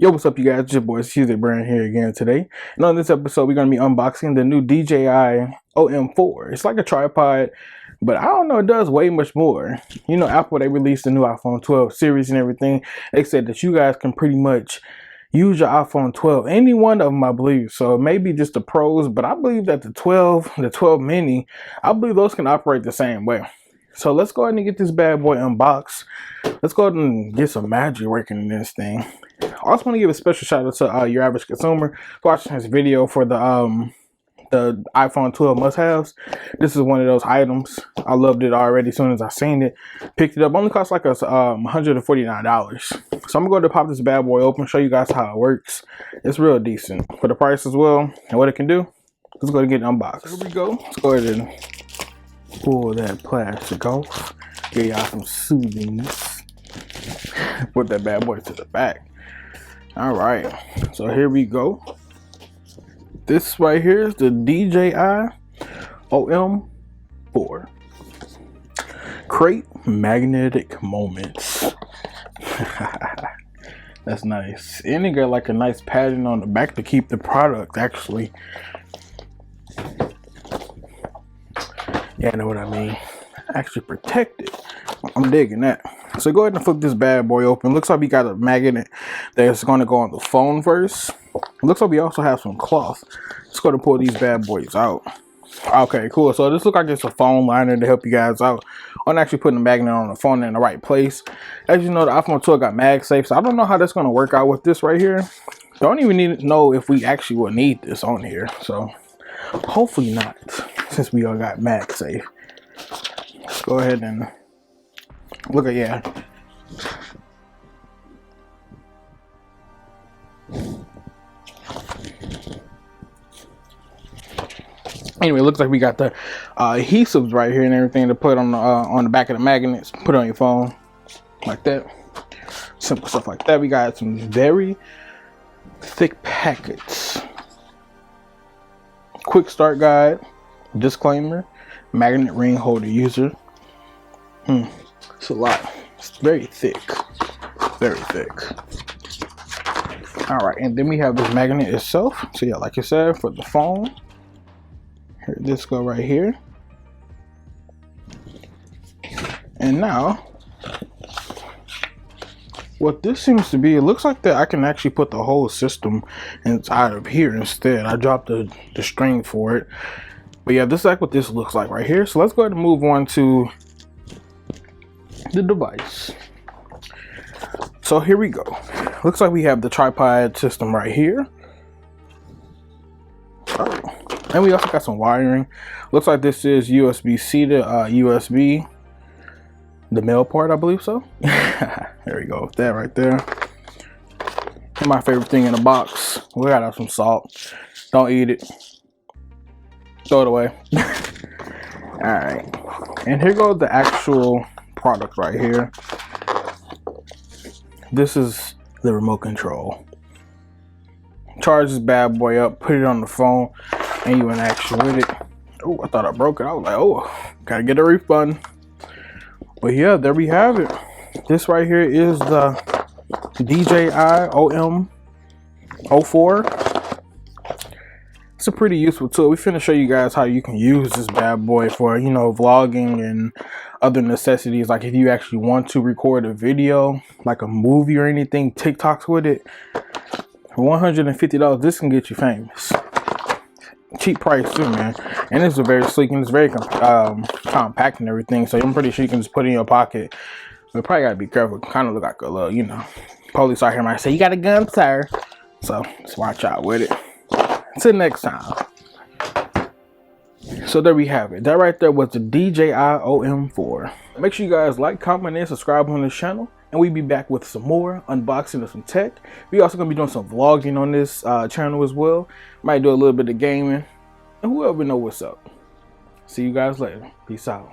Yo, what's up, you guys? It's your boy Ceejaybrand here again today. And on this episode, we're going to be unboxing the new DJI Om4. It's like a tripod, but I don't know, it does way much more. You know, Apple, they released the new iPhone 12 series and everything. They said that you guys can pretty much use your iPhone 12, any one of them, I believe. So maybe just the Pros, but I believe that the 12 mini, I believe those can operate the same way. So let's go ahead and get this bad boy unboxed. Let's go ahead and get some magic working in this thing. I also want to give a special shout out to your average consumer watching this video for the iPhone 12 must-haves. This is one of those items. I loved it already as soon as I seen it. Picked it up. Only cost like us $149. So I'm going to pop this bad boy open, show you guys how it works. It's real decent for the price as well and what it can do. Let's go ahead and get it unboxed. Here we go. Let's go ahead and pull that plastic off. Give y'all some soothingness. Put that bad boy to the back. All right, so here we go. This right here is the DJI Om4. Create magnetic moments. That's nice. And it got like a nice padding on the back to keep the product actually. Yeah, I know what I mean. Actually protected. I'm digging that. So go ahead and flip this bad boy open. Looks like we got a magnet that's going to go on the phone first. Looks like we also have some cloth. Let's go to pull these bad boys out. Okay, cool. So this looks like it's a phone liner to help you guys out on actually putting the magnet on the phone in the right place. As you know, the iPhone 12 got MagSafe, so I don't know how that's going to work out with this right here. Don't even need to know if we actually will need this on here. So hopefully not, since we all got MagSafe. Let's go ahead and look at, yeah. Anyway, it looks like we got the adhesives right here and everything to put on the back of the magnets. Put it on your phone like that. Simple stuff like that. We got some very thick packets. Quick start guide. Disclaimer. Magnet ring holder user. It's a lot. It's very thick. Very thick. Alright, and then we have this magnet itself. So yeah, like I said, for the phone. Here, this go right here. And now, what this seems to be, it looks like that I can actually put the whole system inside of here instead. I dropped the string for it. But yeah, this is like what this looks like right here. So let's go ahead and move on to the device. So here we go. Looks like we have the tripod system right here. And we also got some wiring. Looks like this is USB-C to USB. The male part, I believe so. There we go with that right there. And my favorite thing in the box. We got some salt. Don't eat it. Throw it away. Alright. And here goes the actual product right here. This is the remote control. Charge this bad boy up, put it on the phone, and you in action with it. Oh, I thought I broke it. I was like, oh, gotta get a refund. But yeah, there we have it. This right here is the DJI Om4. It's a pretty useful tool. We finna show you guys how you can use this bad boy for, you know, vlogging and other necessities. Like if you actually want to record a video, like a movie or anything, TikToks with it. For $150, this can get you famous. Cheap price too, man. And it's a very sleek and it's very compact and everything. So I'm pretty sure you can just put it in your pocket. But probably gotta be careful. Kind of look like a little, you know, police out here might say, "You got a gun, sir." So just watch out with it. Until next time. So there we have it. That right there was the DJI Om4. Make sure you guys like, comment, and subscribe on this channel. And we'll be back with some more unboxing of some tech. We also gonna be doing some vlogging on this channel as well. Might do a little bit of gaming. And whoever know what's up. See you guys later. Peace out.